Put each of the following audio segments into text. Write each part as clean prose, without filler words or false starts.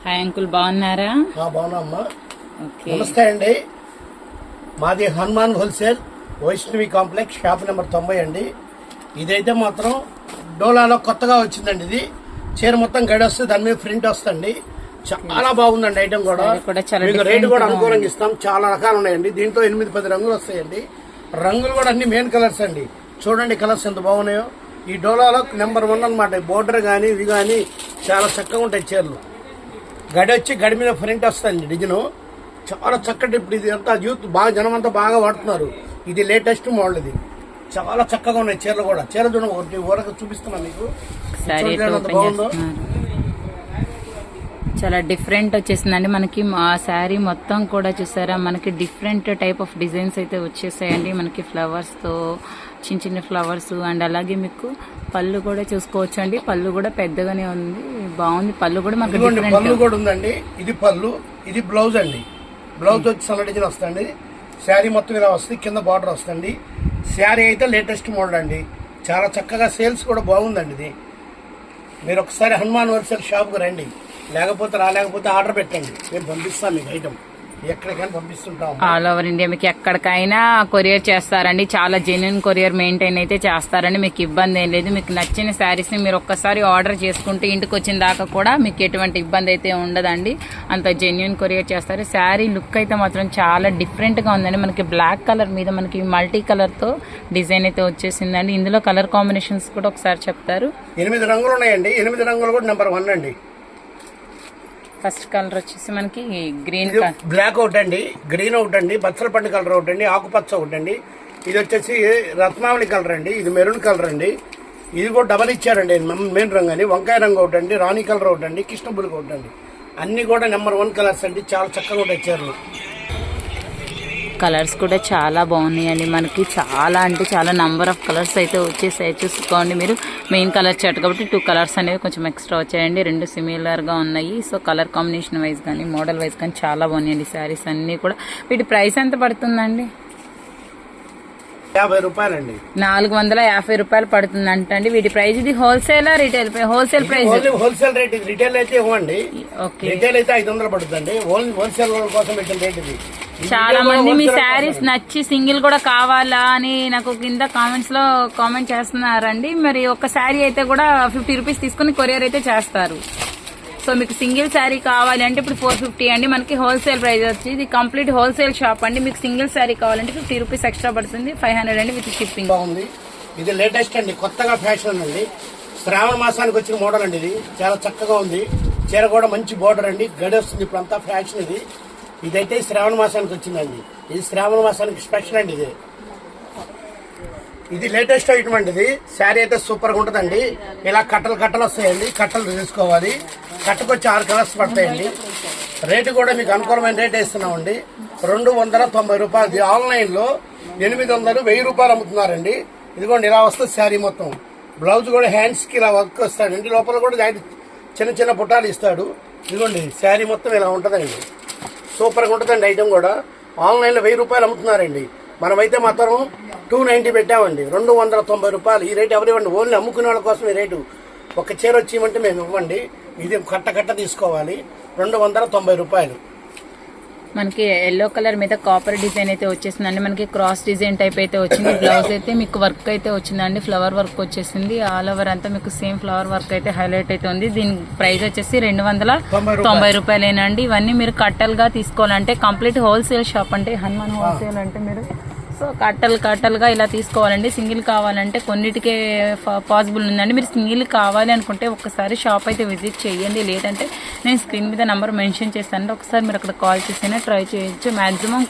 Hi uncle, బాగున్నారా? బాగున్నామ్మా. నమస్తే అండి. మాది Hanuman wholesale Vaishnavi complex shop number 90 అండి. ఇదైతే మాత్రం డోలాలో కొత్తగా వచ్చిందండి. ఇది చీర మొత్తం గడి వస్తుంది, దాని మీద ప్రింట్ వస్తుంది. చాలా బాగుందండి. ఐటమ్ కూడా మీకు రేటు కూడా అనుకూలంగా ఇస్తాం. చాలా రకాలు ఉన్నాయండి. దీంట్లో 8-10 రంగులు వస్తాయండి. రంగులు కూడా అన్ని మెయిన్ కలర్స్ అండి. చూడండి కలర్స్ ఎంత బాగున్నాయో. ఈ డోలాలో నెంబర్ 1 అనమాట. బోర్డర్ కానీ ఇవి కానీ చాలా చక్కగా ఉంటాయి చీరలు. గడి వచ్చి గడి మీద ప్రింట్ వస్తుంది డిజైన్. చాలా చక్కటి, ఇప్పుడు ఇది అంతా యూత్ బాగా జనం అంతా బాగా వాడుతున్నారు. ఇది లేటెస్ట్ మోడల్. ఇది చాలా చక్కగా ఉన్నాయి చీరలు కూడా. చీర చూడండి, ఒకటి ఊరకు చూపిస్తున్నా మీకు. బాగుందో, చాలా డిఫరెంట్ వచ్చేసిందండి మనకి. మా శారీ మొత్తం కూడా చూసారా, మనకి డిఫరెంట్ టైప్ ఆఫ్ డిజైన్స్ అయితే వచ్చేసాయండి. మనకి ఫ్లవర్స్ తో చిన్న చిన్న ఫ్లవర్స్, అండ్ అలాగే మీకు పళ్ళు కూడా చూసుకోవచ్చు అండి. పళ్ళు కూడా పెద్దగానే ఉంది, బాగుంది. పళ్ళు కూడా మనకి పళ్ళు కూడా ఉందండి. ఇది పళ్ళు, ఇది బ్లౌజ్ అండి. బ్లౌజ్ వచ్చి సన్న డిజైన్ వస్తుంది. శారీ మొత్తం ఇలా వస్తుంది, కింద బార్డర్ వస్తుంది. శారీ అయితే లేటెస్ట్ మోడల్ అండి. చాలా చక్కగా సేల్స్ కూడా బాగుందండి. ఇది మీరు ఒకసారి హనుమాన్ హోల్సేల్ షాప్కి రండి, లేకపోతే రాలేకపోతే ఆర్డర్ పెట్టండి, మేము పంపిస్తాం మీకు ఐటమ్. ఎక్కడికైనా పంపిస్తుంటాం. ఆల్ ఓవర్ ఇండియా మీకు ఎక్కడికైనా కొరియర్ చేస్తారండి. చాలా జెన్యున్ కొరియర్ మెయింటైన్ అయితే చేస్తారండి. మీకు ఇబ్బంది ఏం లేదు. మీకు నచ్చిన శారీస్ ని మీరు ఒక్కసారి ఆర్డర్ చేసుకుంటే ఇంటికి వచ్చిన దాకా కూడా మీకు ఎటువంటి ఇబ్బంది అయితే ఉండదండి. అంత జెన్యున్ కొరియర్ చేస్తారు. శారీ లుక్ అయితే మాత్రం చాలా డిఫరెంట్ గా ఉందండి. మనకి బ్లాక్ కలర్ మీద మనకి మల్టీ కలర్ తో డిజైన్ అయితే వచ్చేసిందండి. ఇందులో కలర్ కాంబినేషన్స్ కూడా ఒకసారి చెప్తారు. 8 రంగులు ఉన్నాయండి. 8 రంగులు కూడా నెంబర్ 1 అండి. ఫస్ట్ కలర్ వచ్చేసి మనకి గ్రీన్, బ్లాక్ ఒకటి అండి, గ్రీన్ ఒకటి అండి, బచ్చల పండు కలర్ ఒకటి అండి, ఆకుపచ్చ ఒకటి అండి. ఇది వచ్చేసి రత్నావళి కలర్ అండి. ఇది మెరూన్ కలర్ అండి. ఇది కూడా డబల్ ఇచ్చారండి మెయిన్ రంగు అని. వంకాయ రంగు ఒకటి అండి, రాణి కలర్ ఒకటి అండి, కృష్ణబుల్ ఒకటి అండి. అన్ని కూడా నెంబర్ 1 కలర్స్ అండి. చాలా చక్కగా ఉంటాయి చీరలు. కలర్స్ కూడా చాలా బాగున్నాయండి. మనకి చాలా అంటే చాలా నంబర్ ఆఫ్ కలర్స్ అయితే వచ్చేసాయి. చూసుకోండి మీరు. మెయిన్ కలర్ చార్ట్ కాబట్టి 2 కలర్స్ అనేవి కొంచెం ఎక్స్ట్రా వచ్చాయండి. 2 సిమిలర్ గా ఉన్నాయి. సో కలర్ కాంబినేషన్ వైజ్ కానీ మోడల్ వైజ్ కానీ చాలా బాగున్నాయండి శారీస్ అన్ని కూడా. వీటి ప్రైస్ ఎంత పడుతుందండి? 50 రూపాయలండి. 450 రూపాయలు పడుతుంది అంటండి వీటి ప్రైస్. ఇది wholesale retail? Wholesale price, wholesale rate. ఇది రిటైల్ అయితే ఇవ్వండి. రిటైల్ అయితే 500 పడుతుంది. హోల్సేల్ కోసం పెట్టిన రేట్ ఇది. చాలా మంది మీ శారీస్ నచ్చి సింగిల్ కూడా కావాలా అని నాకు కింద కామెంట్స్ లో కామెంట్ చేస్తున్నారండి. మరి ఒక శారీ అయితే కూడా 50 రూపీస్ తీసుకుని కొరియర్ అయితే చేస్తారు. సో మీకు సింగిల్ శారీ కావాలి అంటే ఇప్పుడు 450 అండి మనకి హోల్సేల్ ప్రైస్ వచ్చి. ఇది కంప్లీట్ హోల్సేల్ షాప్ అండి. మీకు సింగిల్ శారీ కావాలంటే 50 రూపీస్ ఎక్స్ట్రా పడుతుంది. 500 అండి విత్ షిప్పింగ్. బాగుంది. ఇది లేటెస్ట్ అండి, కొత్తగా ఫ్యాషన్ అండి. శ్రావణ మాసానికి వచ్చిన మోడల్ అండి. ఇది చాలా చక్కగా ఉంది. చీర కూడా మంచి బోర్డర్ అండి, గడి వస్తుంది. ఇప్పుడు అంతా ఫ్యాషన్ ఇది. ఇదైతే శ్రావణ మాసానికి వచ్చిందండి. ఇది శ్రావణ మాసానికి స్పెషల్ అండి. ఇది లేటెస్ట్ ఐటమ్ అండి. ఇది శారీ అయితే సూపర్ గా ఉంటుందండి. ఇలా కట్టలు వస్తాయండి. కట్టలు తీసుకోవాలి. కట్టకొచ్చి 6 కలర్స్ పడతాయండి. రేటు కూడా మీకు అనుకూలమైన రేట్ ఇస్తున్నామండి. 290 రూపాయలు. ఆన్లైన్ లో 800, 1000 రూపాయలు అమ్ముతున్నారండి. ఇదిగోండి ఇలా వస్తుంది శారీ మొత్తం. బ్లౌజ్ కూడా హ్యాండ్స్ కి ఇలా వర్క్ వస్తాడండి. లోపల కూడా చిన్న చిన్న పుట్టాలు ఇస్తాడు. ఇదిగోండి శారీ మొత్తం ఇలా ఉంటుందండి. సూపర్ గా ఉంటుందండి ఐటమ్ కూడా. ఆన్లైన్ లో 1000 రూపాయలు అమ్ముతున్నారండి. మనమైతే మాత్రం 290 పెట్టామండి. 290 రూపాయలు. ఈ రేటు ఎవరు ఇవ్వండి. ఓన్లీ అమ్ముకునే వాళ్ళ కోసం ఈ రేటు. ఒక చీర వచ్చి ఇవ్వమంటే మేము ఇవ్వండి. ఇది కట్ట తీసుకోవాలి. 290 రూపాయలు. మనకి ఎల్లో కలర్ మీద కాపర్ డిజైన్ అయితే వచ్చేసిందండి. మనకి క్రాస్ డిజైన్ టైప్ అయితే వచ్చింది. బ్లౌజ్ అయితే మీకు వర్క్ అయితే వచ్చిందండి. ఫ్లవర్ వర్క్ వచ్చేసింది. ఆల్ ఓవర్ అంతా మీకు సేమ్ ఫ్లవర్ వర్క్ అయితే హైలైట్ అయితే ఉంది. దీని ప్రైస్ వచ్చేసి 290 రూపాయలేనండి. ఇవన్నీ మీరు కట్టలుగా తీసుకోవాలంటే కంప్లీట్ హోల్సేల్ షాప్ అంటే హనుమాన్ హోల్సేల్ అంటే మీరు సో కట్టలుగా ఇలా తీసుకోవాలండి. సింగిల్ కావాలంటే కొన్నిటికే పాసిబుల్ ఉందండి. మీరు సింగిల్ కావాలి అనుకుంటే ఒకసారి షాప్ అయితే విజిట్ చేయండి. లేదంటే నేను స్క్రీన్ మీద నెంబర్ మెన్షన్ చేస్తాను. ఒకసారి మీరు అక్కడ కాల్ చేసినా ట్రై చేయొచ్చు. మాక్సిమం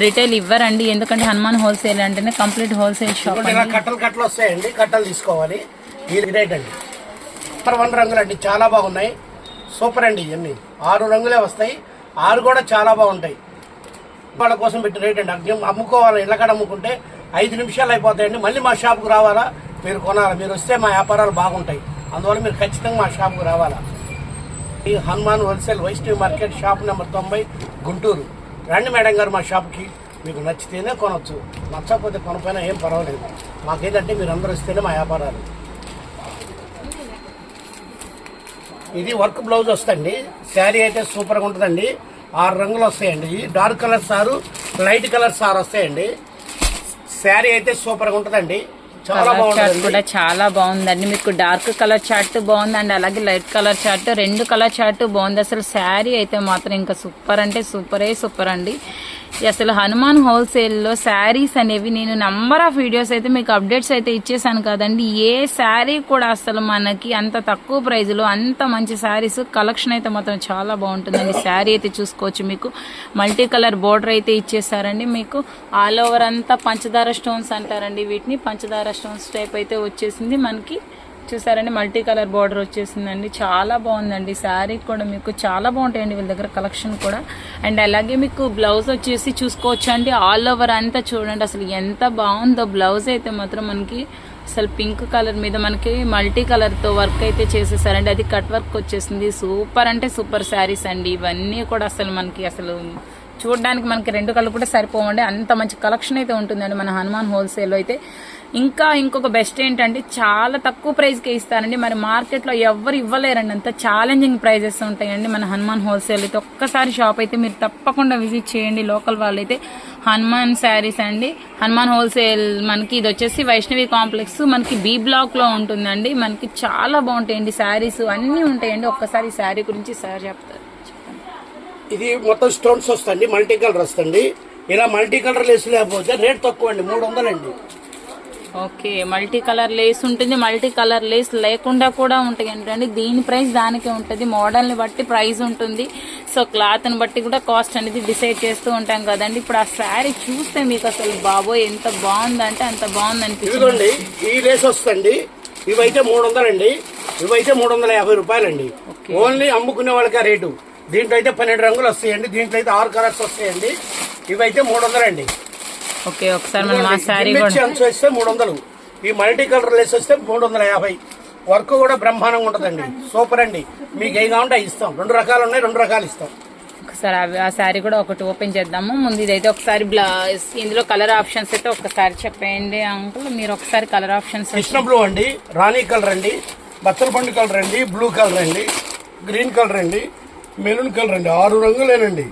రిటైల్ ఇవ్వరండి, ఎందుకంటే హనుమాన్ హోల్సేల్ అంటేనే కంప్లీట్ హోల్సేల్ షాప్. కట్టలు వస్తాయండి. కట్టలు తీసుకోవాలి. ఈ రేట్ అండి. 1 రంగులు అండి, చాలా బాగున్నాయి. సూపర్ అండి. ఇవన్నీ 6 రంగులే వస్తాయి. 6 కూడా చాలా బాగుంటాయి. వాళ్ళ కోసం పెట్టి రేట్ అండి. అమ్ముకోవాలి. ఇళ్ళకాడ అమ్ముకుంటే 5 నిమిషాలు అయిపోతాయండి. మళ్ళీ మా షాప్కు రావాలా, మీరు కొనాలా. మీరు వస్తే మా వ్యాపారాలు బాగుంటాయి. అందువల్ల మీరు ఖచ్చితంగా మా షాప్కు రావాలా. ఈ Hanuman wholesale Vaishnavi market shop number 90 Guntur. రండి మేడం గారు మా షాప్కి. మీకు నచ్చితేనే కొనవచ్చు, నచ్చకపోతే కొనపోయినా ఏం పర్వాలేదు. మాకేంటంటే మీరు అందరూ వస్తేనే మా వ్యాపారాలు. ఇది వర్క్ బ్లౌజ్ వస్తుంది. శారీ అయితే సూపర్ గా ఉంటుందండి. 6 రంగులు వస్తాయండి. Dark colour sir, light colour sir వస్తాయండి. శారీ అయితే సూపర్ గా ఉంటుందండి. చాలా బాగుంటుంది కూడా చాలా బాగుందండి. మీకు డార్క్ కలర్ చార్ట్ బాగుందండి, అలాగే light colour chart, 2 colour chart బాగుంది. అసలు శారీ అయితే మాత్రం ఇంకా సూపర్ అంటే సూపర్ అండి. అసలు హనుమాన్ హోల్సేల్లో శారీస్ అనేవి నేను నంబర్ ఆఫ్ వీడియోస్ అయితే మీకు అప్డేట్స్ అయితే ఇచ్చేసాను కదండి. ఏ శారీ కూడా అసలు మనకి అంత తక్కువ ప్రైజ్లో అంత మంచి శారీస్ కలెక్షన్ అయితే మాత్రం చాలా బాగుంటుందండి. శారీ అయితే చూసుకోవచ్చు. మీకు మల్టీ కలర్ బోర్డర్ అయితే ఇచ్చేసారండి. మీకు ఆల్ ఓవర్ అంతా పంచదార స్టోన్స్ అంటారండి వీటిని. పంచదార స్టోన్స్ టైప్ అయితే వచ్చేసింది మనకి. చూసారండి మల్టీ కలర్ బార్డర్ వచ్చేసిందండి. చాలా బాగుందండి. శారీ కూడా మీకు చాలా బాగుంటాయండి వీళ్ళ దగ్గర కలెక్షన్ కూడా. అండ్ అలాగే మీకు బ్లౌజ్ వచ్చేసి చూసుకోవచ్చు అండి. ఆల్ ఓవర్ అంతా చూడండి అసలు ఎంత బాగుందో బ్లౌజ్ అయితే మాత్రం మనకి. అసలు పింక్ కలర్ మీద మనకి మల్టీ కలర్తో వర్క్ అయితే చేసేసారండి. అది కట్ వర్క్ వచ్చేసింది. సూపర్ అంటే సూపర్ శారీస్ అండి ఇవన్నీ కూడా. అసలు మనకి అసలు చూడడానికి మనకి 2 కళ్ళు కూడా సరిపోవండి, అంత మంచి కలెక్షన్ అయితే ఉంటుందండి మన హనుమాన్ హోల్సేల్లో అయితే. ఇంకొక బెస్ట్ ఏంటంటే చాలా తక్కువ ప్రైస్కే ఇస్తారండి. మరి మార్కెట్లో ఎవరు ఇవ్వలేరండి, అంత ఛాలెంజింగ్ ప్రైజెస్ ఉంటాయండి మన హనుమాన్ హోల్సేల్ అయితే. ఒక్కసారి షాప్ అయితే మీరు తప్పకుండా విజిట్ చేయండి. లోకల్ వాళ్ళైతే హనుమాన్ శారీస్ అండి. హనుమాన్ హోల్సేల్ మనకి ఇది వచ్చేసి వైష్ణవి కాంప్లెక్స్ మనకి బి బ్లాక్ లో ఉంటుందండి. మనకి చాలా బాగుంటాయండి శారీస్ అన్నీ ఉంటాయండి. ఒక్కసారి శారీ గురించి సార్ చెప్తారు. ఇది మొత్తం స్టోన్స్ వస్తుంది, మల్టీ కలర్ వస్తుంది. ఇలా మల్టీ కలర్ లేస్ లేకపోతే రేట్ తక్కువ అండి, 300 అండి. ఓకే, మల్టీ కలర్ లేస్ ఉంటుంది, మల్టీ కలర్ లేస్ లేకుండా కూడా ఉంటాయి ఏంటండి. దీని ప్రైస్ దానికే ఉంటుంది. మోడల్ని బట్టి ప్రైస్ ఉంటుంది. సో క్లాత్ని బట్టి కూడా కాస్ట్ అనేది డిసైడ్ చేస్తూ ఉంటాం కదండి. ఇప్పుడు ఆ శారీ చూస్తే మీకు అసలు బాబోయ్ ఎంత బాగుందంటే అంత బాగుంది అనిపిస్తుంది. ఈ లేస్ వస్తుంది. ఇవైతే 300 అండి. ఇవైతే 350 రూపాయలండి. ఓన్లీ అమ్ముకునే వాళ్ళకి రేటు. దీంట్లో అయితే 12 రంగులు వస్తాయండి. దీంట్లో అయితే 6 కలర్స్ వస్తాయండి. ఇవైతే 300 అండి. ఓకే, ఒకసారి మనం ఆ శారీ కూడా వస్తే 300. ఈ మల్టీ కలర్ లేస్ వస్తే 350. వర్క్ కూడా బ్రహ్మాండంగా ఉంటుందండి. సూపర్ అండి. మీకు ఏం కావాలంటే ఇస్తాం. 2 రకాలు ఉన్నాయి, 2 రకాలు ఇస్తాం. ఒకసారి ఆ శారీ కూడా ఒకటి ఓపెన్ చేద్దాము. ముందు ఇదైతే ఒకసారి ఇందులో కలర్ ఆప్షన్స్ అయితే ఒకసారి చెప్పండి అంకుల్. మీరు ఒకసారి కలర్ ఆప్షన్స్. కృష్ణ బ్లూ అండి, రాణి కలర్ అండి, బత్తల పండు కలర్ అండి, బ్లూ కలర్ అండి, గ్రీన్ కలర్ అండి, మెరూన్ కలర్ అండి. 6 రంగులేనండి.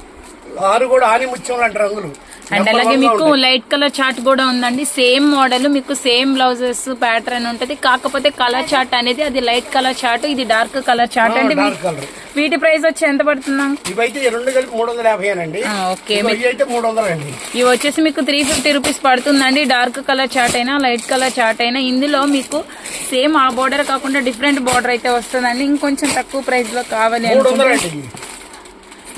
6 కూడా ఆని ముత్యం లాంటి రంగులు. అండ్ అలాగే మీకు లైట్ కలర్ చార్ట్ కూడా ఉందండి. సేమ్ మోడల్ మీకు సేమ్ బ్లౌజెస్ ప్యాటర్న్ ఉంటది. కాకపోతే కలర్ చార్ట్ అనేది అది లైట్ కలర్ చార్ట్, ఇది డార్క్ కలర్ చార్ట్ అండి. వీటి ప్రైస్ వచ్చి ఎంత పడుతుందా? ఇవైతే 2 కలిపి 350 అండి. ఓకే, అయితే 300 అండి. ఇవి వచ్చేసి మీకు 350 రూపీస్ పడుతుందండి. డార్క్ కలర్ చార్ట్ అయినా లైట్ కలర్ చార్ట్ అయినా. ఇందులో మీకు సేమ్ ఆ బోర్డర్ కాకుండా డిఫరెంట్ బోర్డర్ అయితే వస్తుందండి. ఇంకొంచెం తక్కువ ప్రైస్ లో కావాలి అనుకుంటే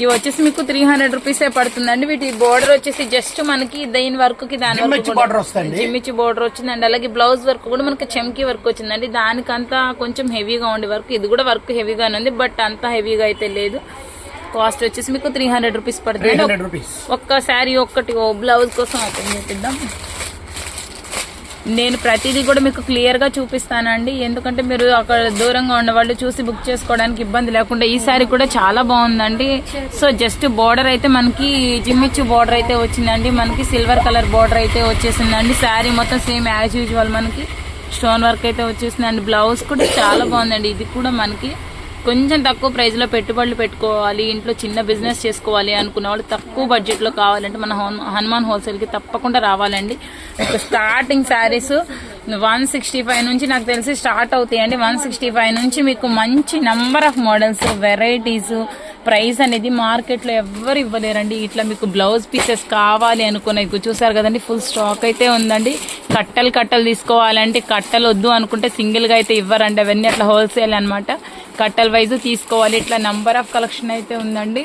ఇవి వచ్చేసి మీకు 300 రూపీసే పడుతుందండి. వీటి బోర్డర్ వచ్చేసి జస్ట్ మనకి దీని వర్క్ కి దాని జిమ్మిచ్చి బోర్డర్ వచ్చింది. అండ్ అలాగే బ్లౌజ్ వర్క్ కూడా మనకి చెమ్కి వర్క్ వచ్చిందండి. దానికంతా కొంచెం హెవీగా ఉండే వర్క్. ఇది కూడా వర్క్ హెవీగానే ఉంది, బట్ అంత హెవీగా అయితే లేదు. కాస్ట్ వచ్చేసి మీకు 300 రూపీస్ పడుతుంది. ఒక్క శారీ ఒక్కటి బ్లౌజ్ కోసం ఓపెన్ చేద్దాం. నేను ప్రతిదీ కూడా మీకు క్లియర్ గా చూపిస్తానండి, ఎందుకంటే మీరు అక్కడ దూరంగా ఉన్న వాళ్ళు చూసి బుక్ చేసుకోవడానికి ఇబ్బంది లేకుండా. ఈ సారీ కూడా చాలా బాగుందండి. సో జస్ట్ బోర్డర్ అయితే మనకి జిమ్మిచ్చు బోర్డర్ అయితే వచ్చిందండి. మనకి సిల్వర్ కలర్ బోర్డర్ అయితే వచ్చేసిందండి. శారీ మొత్తం సేమ్ యాజ్ యూజువల్ మనకి స్టోన్ వర్క్ అయితే వచ్చేసిందండి. బ్లౌజ్ కూడా చాలా బాగుందండి. ఇది కూడా మనకి కొంచెం తక్కువ ప్రైస్ లో పెట్టుబడులు పెట్టుకోవాలి, ఇంట్లో చిన్న బిజినెస్ చేసుకోవాలి అనుకున్న వాళ్ళు, తక్కువ బడ్జెట్ లో కావాలంటే మన హనుమాన్ హోల్సేల్ కి తప్పకుండా రావాలండి. స్టార్టింగ్ శారీస్ 165 నుంచి నాకు తెలిసి స్టార్ట్ అవుతాయండి. 165 నుంచి మీకు మంచి number of models, varieties, price అనేది మార్కెట్ లో ఎవ్వరు ఇవ్వలేరండి. ఇట్లా మీకు బ్లౌజ్ పీసెస్ కావాలి అనుకునే చూసారు కదండి, ఫుల్ స్టాక్ అయితే ఉందండి. కట్టలు తీసుకోవాలంటే కట్టలు వద్దు అనుకుంటే సింగిల్ గా అయితే ఇవ్వరండి. అవన్నీ అట్లా హోల్సేల్ అనమాట. కట్టల్ వైజ్ తీసుకోవాలి. ఇట్లా నంబర్ ఆఫ్ కలెక్షన్ అయితే ఉందండి.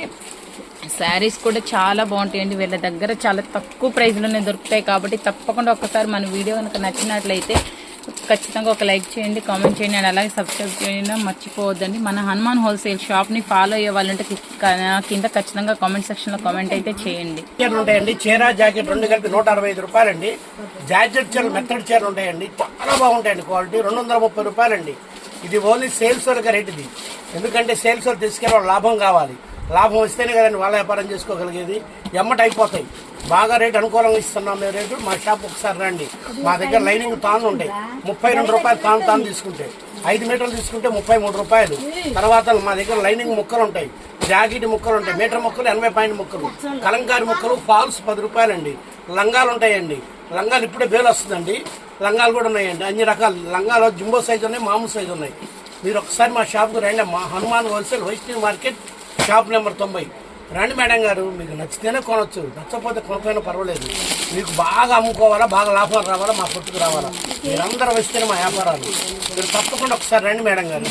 శారీస్ కూడా చాలా బాగుంటాయండి. వీళ్ళ దగ్గర చాలా తక్కువ ప్రైస్లోనే దొరుకుతాయి. కాబట్టి తప్పకుండా ఒకసారి మన వీడియో కనుక నచ్చినట్లయితే ఖచ్చితంగా ఒక లైక్ చేయండి, కామెంట్ చేయండి, అండ్ అలాగే సబ్స్క్రైబ్ చేయడం మర్చిపోవద్దండి. మన హనుమాన్ హోల్సేల్ షాప్ని ఫాలో అయ్యే వాళ్ళంటే కింద ఖచ్చితంగా కామెంట్ సెక్షన్లో కామెంట్ అయితే చేయండి. ఉంటాయండి. చీర జాకెట్ 2 కలిపి 165 రూపాయలండి. జాకెట్ చీరలు మెత్తడి చీరలు ఉంటాయండి, చాలా బాగుంటాయండి. క్వాలిటీ 230 రూపాయలండి. ఇది ఓన్లీ సేల్స్ వరకు రేట్ ఇది. ఎందుకంటే సేల్స్ వరకు తీసుకెళ్ళి లాభం కావాలి. లాభం వస్తేనే కదండి వాళ్ళ వ్యాపారం చేసుకోగలిగేది. ఎమ్మట అయిపోతాయి. బాగా రేటు అనుకూలంగా ఇస్తున్నాం మేము రేటు. మా షాప్ ఒకసారి రండి. మా దగ్గర లైనింగ్ తాను ఉంటాయి. 32 రూపాయలు తాను తీసుకుంటే 5 మీటర్లు తీసుకుంటే 33 రూపాయలు. తర్వాత మా దగ్గర లైనింగ్ ముక్కలు ఉంటాయి, జాకెట్ ముక్కలు ఉంటాయి, మీటర్ ముక్కలు 80 పాయింట్ ముక్కలు, కలంకారీ ముక్కలు ఫాల్స్ 10 రూపాయలండి. లంగాలు ఉంటాయండి, లంగాలు ఇప్పుడే బేలు వస్తుందండి, లంగాలు కూడా ఉన్నాయండి. అన్ని రకాల లంగాలు జంబో సైజు ఉన్నాయి, మామూలు సైజు ఉన్నాయి. మీరు ఒకసారి మా షాప్కి రండి. మా Hanuman wholesale Vaishnavi market shop number 90 రండి మేడం గారు. మీకు నచ్చితేనే కొనవచ్చు, నచ్చకపోతే కొనకపోయినా పర్వాలేదు. మీకు బాగా అమ్ముకోవాలా, బాగా లాభాలు రావాలా, మా కొట్టుకు రావాలా, మీరందరూ వస్తేనే మా వ్యాపారాలు. మీరు తప్పకుండా ఒకసారి రండి మేడం గారు.